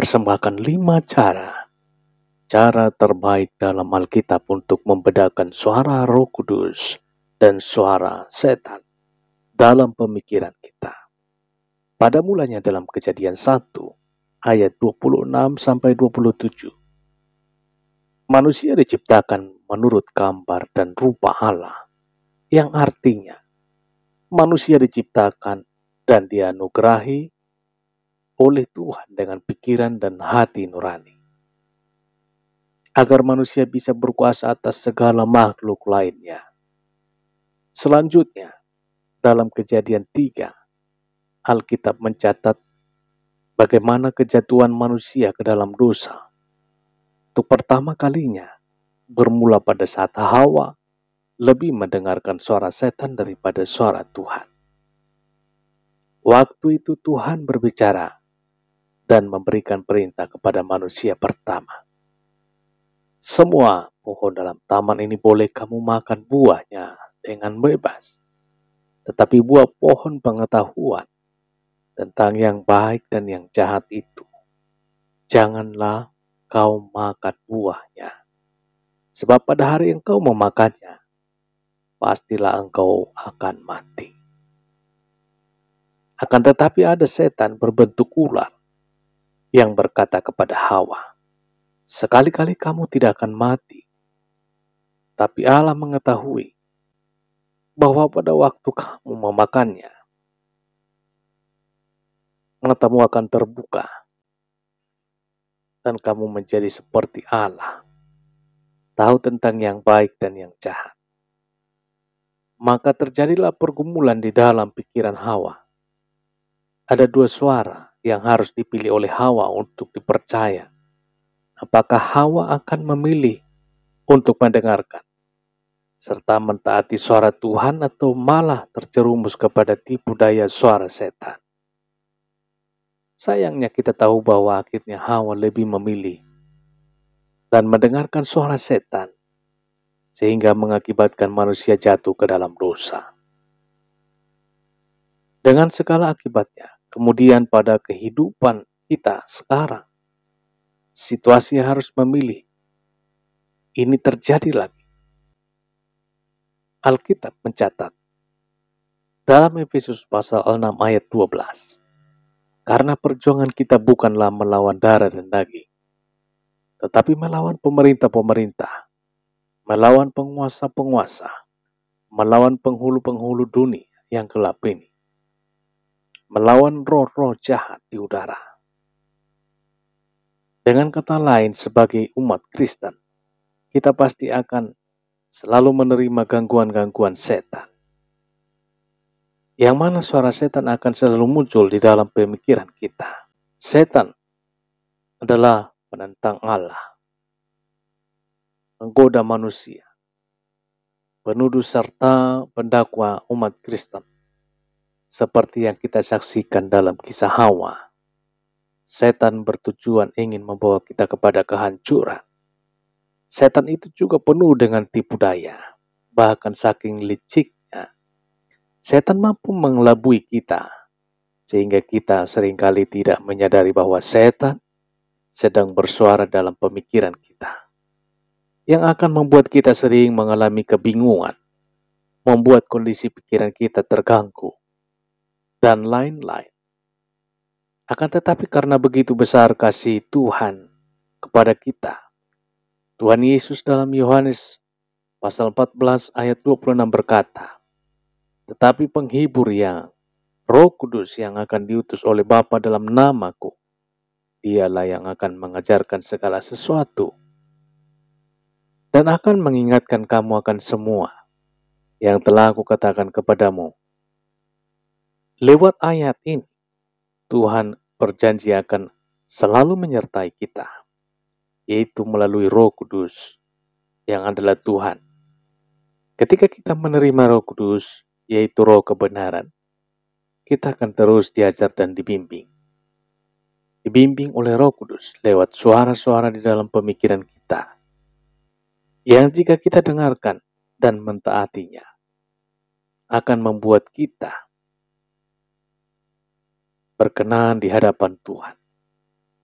mempersembahkan 5 cara terbaik dalam Alkitab untuk membedakan suara Roh Kudus dan suara setan dalam pemikiran kita. Pada mulanya dalam Kejadian 1 ayat 26-27. Manusia diciptakan menurut gambar dan rupa Allah, yang artinya manusia diciptakan dan dianugerahi oleh Tuhan dengan pikiran dan hati nurani, agar manusia bisa berkuasa atas segala makhluk lainnya. Selanjutnya, dalam Kejadian 3, Alkitab mencatat bagaimana kejatuhan manusia ke dalam dosa. Untuk pertama kalinya, bermula pada saat Hawa lebih mendengarkan suara setan daripada suara Tuhan. Waktu itu Tuhan berbicara dan memberikan perintah kepada manusia pertama. Semua pohon dalam taman ini boleh kamu makan buahnya dengan bebas. Tetapi buah pohon pengetahuan tentang yang baik dan yang jahat itu, janganlah kau makan buahnya. Sebab pada hari engkau memakannya, pastilah engkau akan mati. Akan tetapi ada setan berbentuk ular yang berkata kepada Hawa, sekali-kali kamu tidak akan mati. Tapi Allah mengetahui bahwa pada waktu kamu memakannya, matamu akan terbuka dan kamu menjadi seperti Allah, tahu tentang yang baik dan yang jahat. Maka terjadilah pergumulan di dalam pikiran Hawa. Ada 2 suara yang harus dipilih oleh Hawa untuk dipercaya. Apakah Hawa akan memilih untuk mendengarkan serta mentaati suara Tuhan atau malah terjerumus kepada tipu daya suara setan? Sayangnya kita tahu bahwa akhirnya Hawa lebih memilih dan mendengarkan suara setan, sehingga mengakibatkan manusia jatuh ke dalam dosa. Dengan segala akibatnya, kemudian pada kehidupan kita sekarang, situasi harus memilih. Ini terjadi lagi. Alkitab mencatat dalam Efesus pasal 6 ayat 12, karena perjuangan kita bukanlah melawan darah dan daging, tetapi melawan pemerintah-pemerintah, melawan penguasa-penguasa, melawan penghulu-penghulu dunia yang gelap ini, melawan roh-roh jahat di udara. Dengan kata lain, sebagai umat Kristen, kita pasti akan selalu menerima gangguan-gangguan setan. Yang mana suara setan akan selalu muncul di dalam pemikiran kita. Setan adalah penentang Allah, menggoda manusia, penuduh serta pendakwa umat Kristen. Seperti yang kita saksikan dalam kisah Hawa, setan bertujuan ingin membawa kita kepada kehancuran. Setan itu juga penuh dengan tipu daya. Bahkan saking liciknya, setan mampu mengelabui kita, sehingga kita seringkali tidak menyadari bahwa setan sedang bersuara dalam pemikiran kita, yang akan membuat kita sering mengalami kebingungan, membuat kondisi pikiran kita terganggu, dan lain-lain. Akan tetapi karena begitu besar kasih Tuhan kepada kita, Tuhan Yesus dalam Yohanes pasal 14 ayat 26 berkata, tetapi penghibur yang Roh Kudus yang akan diutus oleh Bapa dalam namaku, dialah yang akan mengajarkan segala sesuatu dan akan mengingatkan kamu akan semua yang telah aku katakan kepadamu. Lewat ayat ini, Tuhan berjanji akan selalu menyertai kita, yaitu melalui Roh Kudus yang adalah Tuhan. Ketika kita menerima Roh Kudus, yaitu Roh kebenaran, kita akan terus diajar dan dibimbing. Dibimbing oleh Roh Kudus lewat suara-suara di dalam pemikiran kita, yang jika kita dengarkan dan mentaatinya, akan membuat kita berkenan di hadapan Tuhan.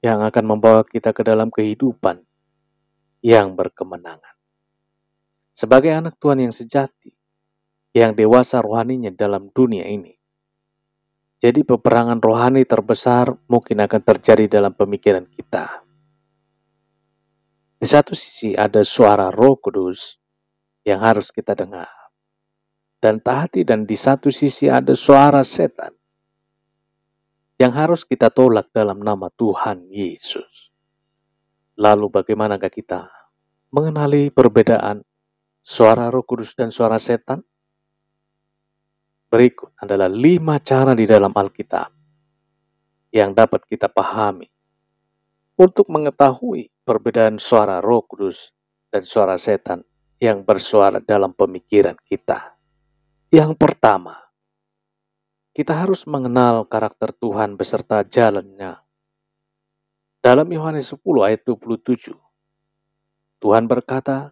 yang akan membawa kita ke dalam kehidupan yang berkemenangan. Sebagai anak Tuhan yang sejati, yang dewasa rohaninya dalam dunia ini, jadi peperangan rohani terbesar mungkin akan terjadi dalam pemikiran kita. Di satu sisi ada suara Roh Kudus yang harus kita dengar dan taati, dan di satu sisi ada suara setan yang harus kita tolak dalam nama Tuhan Yesus. Lalu bagaimanakah kita mengenali perbedaan suara Roh Kudus dan suara setan? Berikut adalah 5 cara di dalam Alkitab yang dapat kita pahami untuk mengetahui perbedaan suara Roh Kudus dan suara setan yang bersuara dalam pemikiran kita. Yang pertama, kita harus mengenal karakter Tuhan beserta jalannya. Dalam Yohanes 10 ayat 27, Tuhan berkata,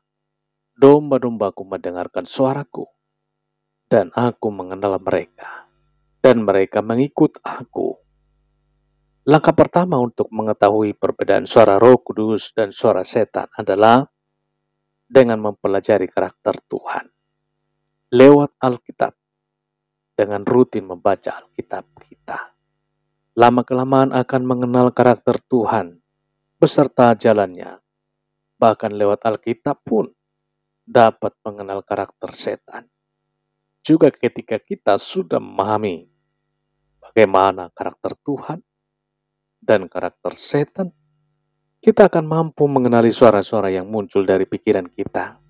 "Domba-dombaku mendengarkan suaraku, dan aku mengenal mereka, dan mereka mengikut aku." Langkah pertama untuk mengetahui perbedaan suara Roh Kudus dan suara setan adalah dengan mempelajari karakter Tuhan lewat Alkitab, dengan rutin membaca Alkitab kita. Lama-kelamaan akan mengenal karakter Tuhan beserta jalannya. Bahkan lewat Alkitab pun dapat mengenal karakter setan. Juga ketika kita sudah memahami bagaimana karakter Tuhan dan karakter setan, kita akan mampu mengenali suara-suara yang muncul dari pikiran kita.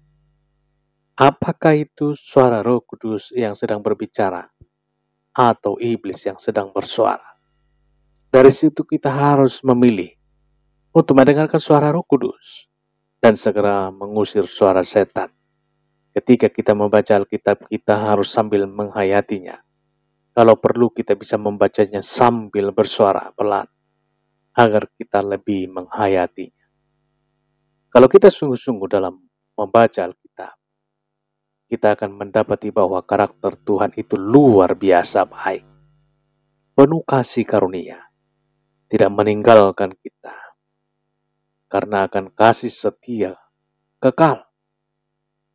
Apakah itu suara Roh Kudus yang sedang berbicara atau iblis yang sedang bersuara? Dari situ kita harus memilih untuk mendengarkan suara Roh Kudus dan segera mengusir suara setan. Ketika kita membaca Alkitab, kita harus sambil menghayatinya. Kalau perlu, kita bisa membacanya sambil bersuara pelan agar kita lebih menghayatinya. Kalau kita sungguh-sungguh dalam membaca Alkitab, kita akan mendapati bahwa karakter Tuhan itu luar biasa baik, penuh kasih karunia, tidak meninggalkan kita, karena akan kasih setia kekal,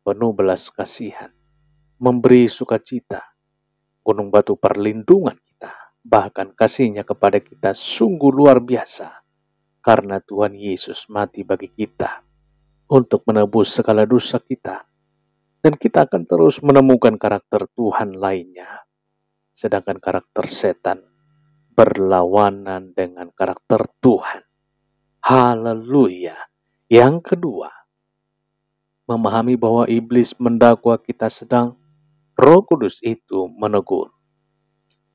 penuh belas kasihan, memberi sukacita, gunung batu perlindungan kita, bahkan kasihnya kepada kita sungguh luar biasa, karena Tuhan Yesus mati bagi kita untuk menebus segala dosa kita. Dan kita akan terus menemukan karakter Tuhan lainnya. Sedangkan karakter setan berlawanan dengan karakter Tuhan. Haleluya. Yang kedua, memahami bahwa iblis mendakwa kita sedang Roh Kudus itu menegur.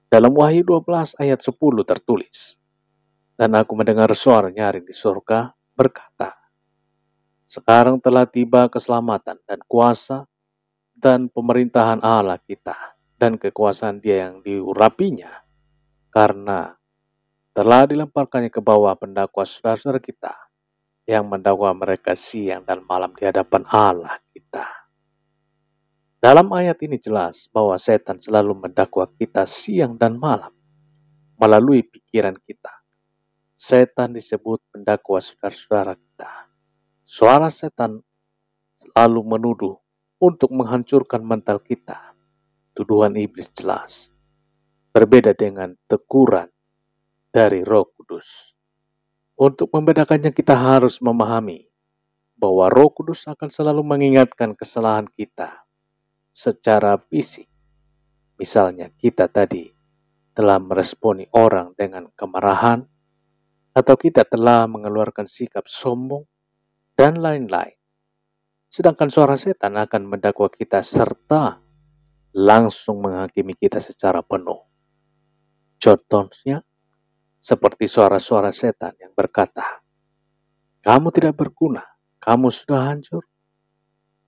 Dalam Wahyu 12 ayat 10 tertulis, "Dan aku mendengar suara nyaring di surga berkata, sekarang telah tiba keselamatan dan kuasa dan pemerintahan Allah kita dan kekuasaan Dia yang diurapinya, karena telah dilemparkannya ke bawah pendakwa saudara-saudara kita yang mendakwa mereka siang dan malam di hadapan Allah kita." Dalam ayat ini jelas bahwa setan selalu mendakwa kita siang dan malam melalui pikiran kita. Setan disebut pendakwa saudara-saudara kita. Suara setan selalu menuduh untuk menghancurkan mental kita. Tuduhan iblis jelas, berbeda dengan teguran dari Roh Kudus. Untuk membedakannya kita harus memahami bahwa Roh Kudus akan selalu mengingatkan kesalahan kita secara fisik. Misalnya kita tadi telah meresponi orang dengan kemarahan, atau kita telah mengeluarkan sikap sombong, dan lain-lain. Sedangkan suara setan akan mendakwa kita serta langsung menghakimi kita secara penuh. Contohnya, seperti suara-suara setan yang berkata, "Kamu tidak berguna, kamu sudah hancur,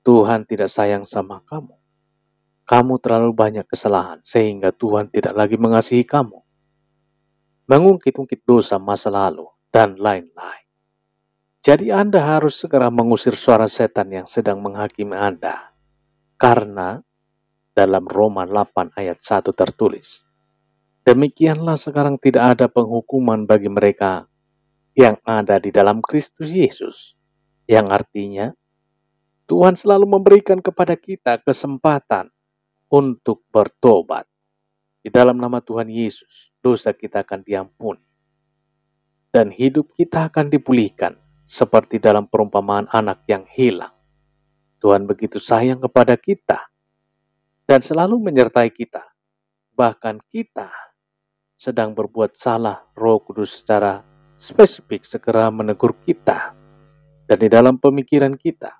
Tuhan tidak sayang sama kamu, kamu terlalu banyak kesalahan sehingga Tuhan tidak lagi mengasihi kamu," mengungkit-ungkit dosa masa lalu, dan lain-lain. Jadi Anda harus segera mengusir suara setan yang sedang menghakimi Anda. Karena dalam Roma 8 ayat 1 tertulis, "Demikianlah sekarang tidak ada penghukuman bagi mereka yang ada di dalam Kristus Yesus, yang artinya Tuhan selalu memberikan kepada kita kesempatan untuk bertobat. Di dalam nama Tuhan Yesus, dosa kita akan diampuni dan hidup kita akan dipulihkan seperti dalam perumpamaan anak yang hilang. Tuhan begitu sayang kepada kita dan selalu menyertai kita. Bahkan kita sedang berbuat salah, Roh Kudus secara spesifik segera menegur kita. Dan di dalam pemikiran kita,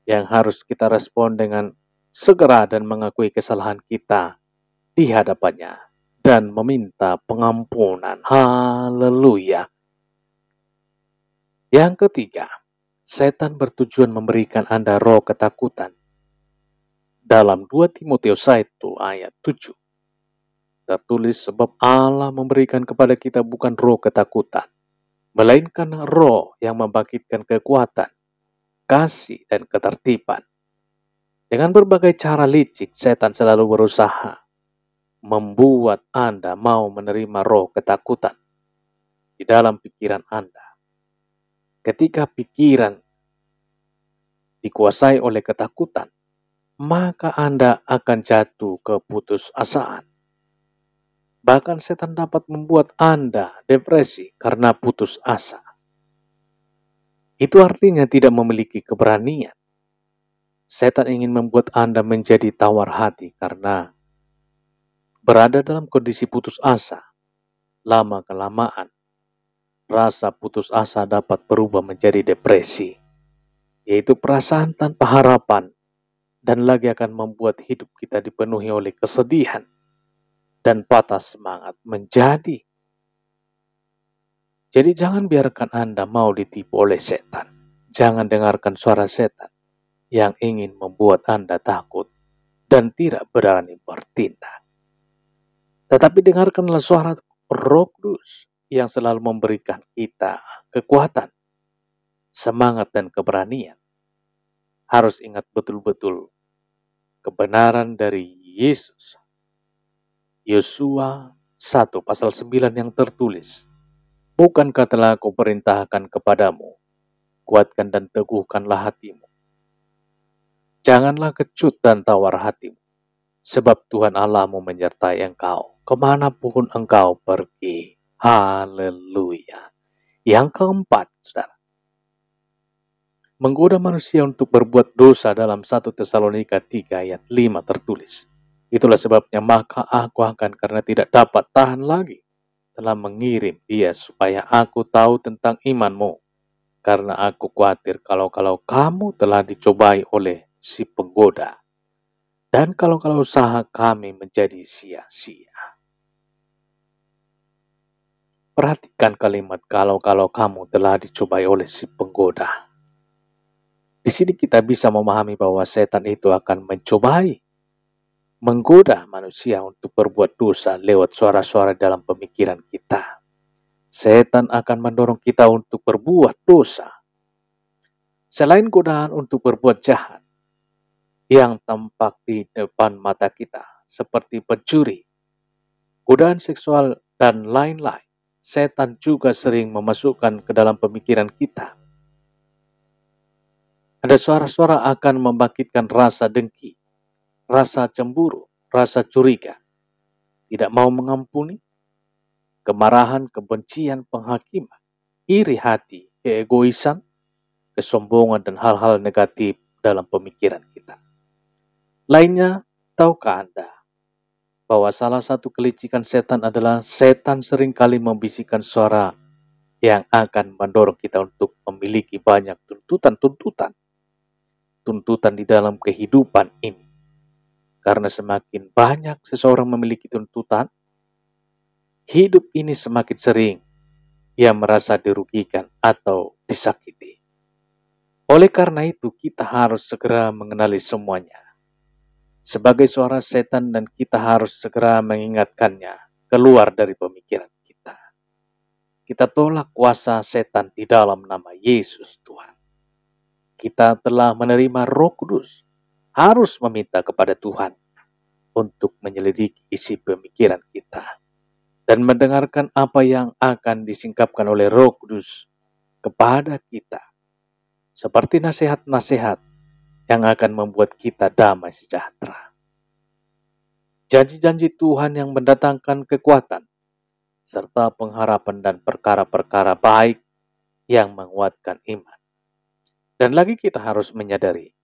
yang harus kita respon dengan segera dan mengakui kesalahan kita di hadapannya dan meminta pengampunan. Haleluya. Yang ketiga, setan bertujuan memberikan Anda roh ketakutan. Dalam 2 Timotius 1 ayat 7 tertulis, sebab Allah memberikan kepada kita bukan roh ketakutan, melainkan roh yang membangkitkan kekuatan, kasih, dan ketertiban. Dengan berbagai cara licik, setan selalu berusaha membuat Anda mau menerima roh ketakutan di dalam pikiran Anda. Ketika pikiran dikuasai oleh ketakutan, maka Anda akan jatuh ke putusasaan. Bahkan setan dapat membuat Anda depresi karena putus asa. Itu artinya tidak memiliki keberanian. Setan ingin membuat Anda menjadi tawar hati karena berada dalam kondisi putus asa. Lama-kelamaan, rasa putus asa dapat berubah menjadi depresi, yaitu perasaan tanpa harapan, dan lagi akan membuat hidup kita dipenuhi oleh kesedihan dan patah semangat menjadi. Jadi jangan biarkan Anda mau ditipu oleh setan. Jangan dengarkan suara setan yang ingin membuat Anda takut dan tidak berani bertindak. Tetapi dengarkanlah suara Roh Kudus yang selalu memberikan kita kekuatan, semangat, dan keberanian. Harus ingat betul-betul kebenaran dari Yesus. Yosua 1 pasal 9 yang tertulis, bukankah telah aku perintahkan kepadamu, kuatkan dan teguhkanlah hatimu. Janganlah kecut dan tawar hatimu, sebab Tuhan Allahmu menyertai engkau kemanapun engkau pergi. Haleluya. Yang keempat, saudara, menggoda manusia untuk berbuat dosa dalam 1 Tesalonika 3 ayat 5 tertulis. Itulah sebabnya maka aku akan, karena tidak dapat tahan lagi, telah mengirim dia supaya aku tahu tentang imanmu. Karena aku khawatir kalau kamu telah dicobai oleh si penggoda. Dan kalau usaha kami menjadi sia-sia. Perhatikan kalimat kalau kamu telah dicobai oleh si penggoda. Di sini kita bisa memahami bahwa setan itu akan mencobai, menggoda manusia untuk berbuat dosa lewat suara-suara dalam pemikiran kita. Setan akan mendorong kita untuk berbuat dosa. Selain godaan untuk berbuat jahat yang tampak di depan mata kita, seperti pencuri, godaan seksual, dan lain-lain, setan juga sering memasukkan ke dalam pemikiran kita. Ada suara-suara akan membangkitkan rasa dengki, rasa cemburu, rasa curiga, tidak mau mengampuni, kemarahan, kebencian, penghakiman, iri hati, keegoisan, kesombongan, dan hal-hal negatif dalam pemikiran kita. Lainnya, tahukah Anda bahwa salah satu kelicikan setan adalah setan seringkali membisikkan suara yang akan mendorong kita untuk memiliki banyak tuntutan di dalam kehidupan ini. Karena semakin banyak seseorang memiliki tuntutan, hidup ini semakin sering ia merasa dirugikan atau disakiti. Oleh karena itu, kita harus segera mengenali semuanya sebagai suara setan, dan kita harus segera mengingatkannya keluar dari pemikiran kita. Kita tolak kuasa setan di dalam nama Yesus Tuhan. Kita telah menerima Roh Kudus, harus meminta kepada Tuhan untuk menyelidiki isi pemikiran kita dan mendengarkan apa yang akan disingkapkan oleh Roh Kudus kepada kita, seperti nasihat-nasihat yang akan membuat kita damai sejahtera. Janji-janji Tuhan yang mendatangkan kekuatan, serta pengharapan dan perkara-perkara baik yang menguatkan iman. Dan lagi kita harus menyadari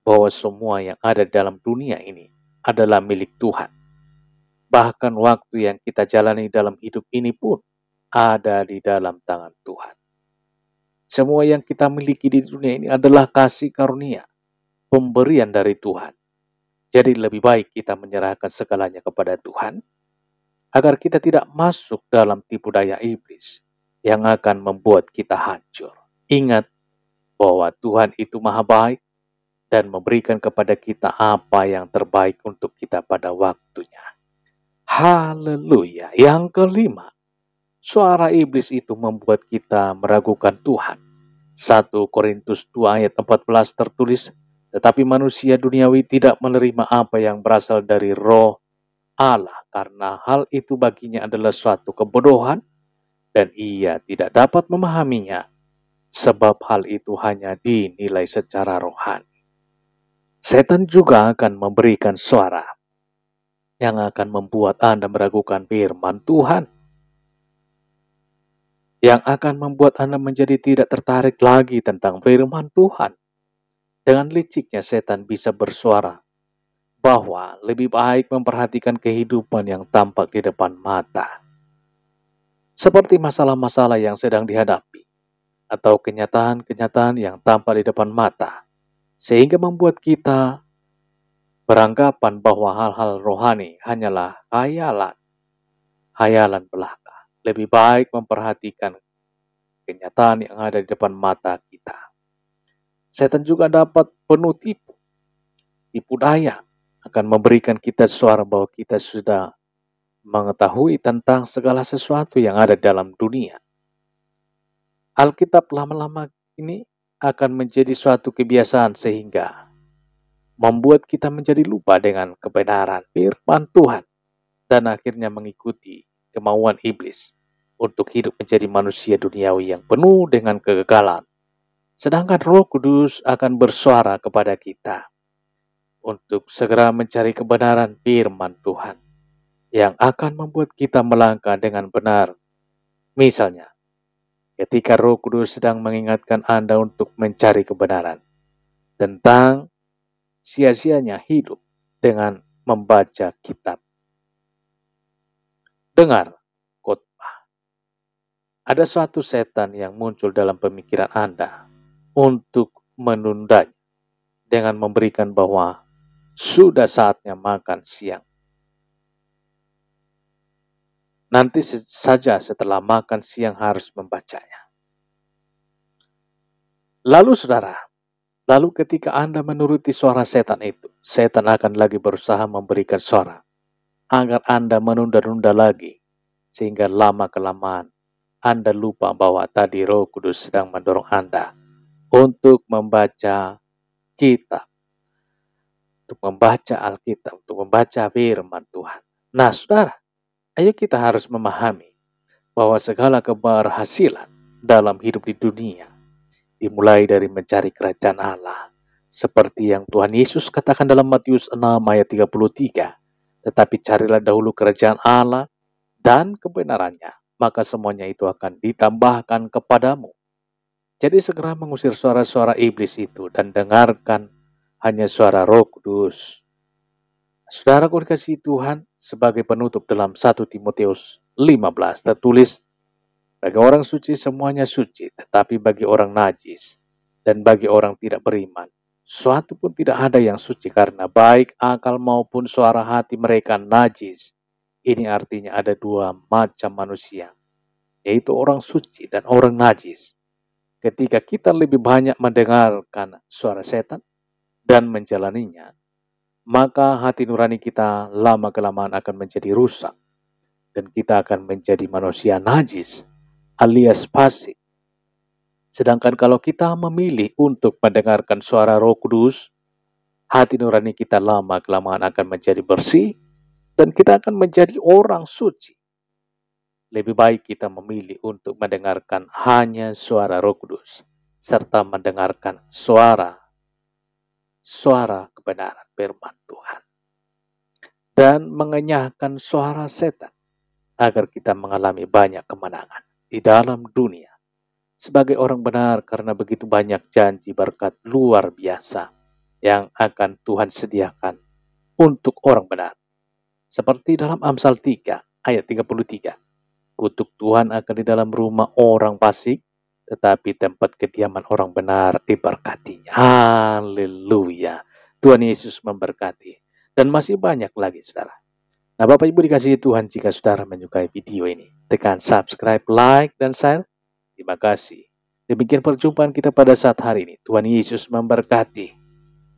bahwa semua yang ada dalam dunia ini adalah milik Tuhan. Bahkan waktu yang kita jalani dalam hidup ini pun ada di dalam tangan Tuhan. Semua yang kita miliki di dunia ini adalah kasih karunia, pemberian dari Tuhan. Jadi lebih baik kita menyerahkan segalanya kepada Tuhan, agar kita tidak masuk dalam tipu daya iblis yang akan membuat kita hancur. Ingat bahwa Tuhan itu maha baik dan memberikan kepada kita apa yang terbaik untuk kita pada waktunya. Haleluya. Yang kelima, suara iblis itu membuat kita meragukan Tuhan. 1 Korintus 2 ayat 14 tertulis, tetapi manusia duniawi tidak menerima apa yang berasal dari Roh Allah, karena hal itu baginya adalah suatu kebodohan dan ia tidak dapat memahaminya, sebab hal itu hanya dinilai secara rohani. Setan juga akan memberikan suara yang akan membuat Anda meragukan firman Tuhan, yang akan membuat Anda menjadi tidak tertarik lagi tentang firman Tuhan. Dengan liciknya setan bisa bersuara bahwa lebih baik memperhatikan kehidupan yang tampak di depan mata, seperti masalah-masalah yang sedang dihadapi, atau kenyataan-kenyataan yang tampak di depan mata, sehingga membuat kita beranggapan bahwa hal-hal rohani hanyalah hayalan belaka. Lebih baik memperhatikan kenyataan yang ada di depan mata kita. Setan juga dapat penuh tipu daya, akan memberikan kita suara bahwa kita sudah mengetahui tentang segala sesuatu yang ada dalam dunia. Alkitab lama-lama ini akan menjadi suatu kebiasaan sehingga membuat kita menjadi lupa dengan kebenaran firman Tuhan dan akhirnya mengikuti kemauan iblis untuk hidup menjadi manusia duniawi yang penuh dengan kegagalan. Sedangkan Roh Kudus akan bersuara kepada kita untuk segera mencari kebenaran firman Tuhan yang akan membuat kita melangkah dengan benar. Misalnya, ketika Roh Kudus sedang mengingatkan Anda untuk mencari kebenaran tentang sia-sianya hidup dengan membaca kitab. Dengar khotbah. Ada suatu setan yang muncul dalam pemikiran Anda untuk menundanya dengan memberikan bahwa sudah saatnya makan siang. Nanti saja setelah makan siang harus membacanya. Lalu ketika Anda menuruti suara setan itu, setan akan lagi berusaha memberikan suara agar Anda menunda-nunda lagi, sehingga lama-kelamaan Anda lupa bahwa tadi Roh Kudus sedang mendorong Anda untuk membaca kitab, untuk membaca Alkitab, untuk membaca firman Tuhan. Nah, saudara, ayo kita harus memahami bahwa segala keberhasilan dalam hidup di dunia dimulai dari mencari kerajaan Allah. Seperti yang Tuhan Yesus katakan dalam Matius 6 ayat 33. Tetapi carilah dahulu kerajaan Allah dan kebenarannya, maka semuanya itu akan ditambahkan kepadamu. Jadi segera mengusir suara-suara iblis itu dan dengarkan hanya suara Roh Kudus. Saudara dikasihi Tuhan, sebagai penutup dalam 1 Timotius 15 tertulis, bagi orang suci semuanya suci, tetapi bagi orang najis dan bagi orang tidak beriman, suatu pun tidak ada yang suci, karena baik akal maupun suara hati mereka najis. Ini artinya ada dua macam manusia, yaitu orang suci dan orang najis. Ketika kita lebih banyak mendengarkan suara setan dan menjalaninya, maka hati nurani kita lama-kelamaan akan menjadi rusak, dan kita akan menjadi manusia najis alias fasik. Sedangkan kalau kita memilih untuk mendengarkan suara Roh Kudus, hati nurani kita lama-kelamaan akan menjadi bersih dan kita akan menjadi orang suci. Lebih baik kita memilih untuk mendengarkan hanya suara Roh Kudus, serta mendengarkan suara kebenaran firman Tuhan, dan mengenyahkan suara setan, agar kita mengalami banyak kemenangan di dalam dunia sebagai orang benar, karena begitu banyak janji berkat luar biasa yang akan Tuhan sediakan untuk orang benar. Seperti dalam Amsal 3 ayat 33. Kutuk Tuhan akan di dalam rumah orang fasik, tetapi tempat kediaman orang benar diberkatinya. Haleluya. Tuhan Yesus memberkati. Dan masih banyak lagi, saudara. Nah, Bapak Ibu dikasihi Tuhan, jika saudara menyukai video ini, tekan subscribe, like, dan share. Terima kasih. Demikian perjumpaan kita pada saat hari ini. Tuhan Yesus memberkati.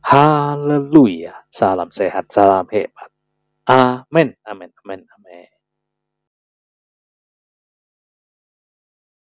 Haleluya. Salam sehat, salam hebat. Amin, amin, amin.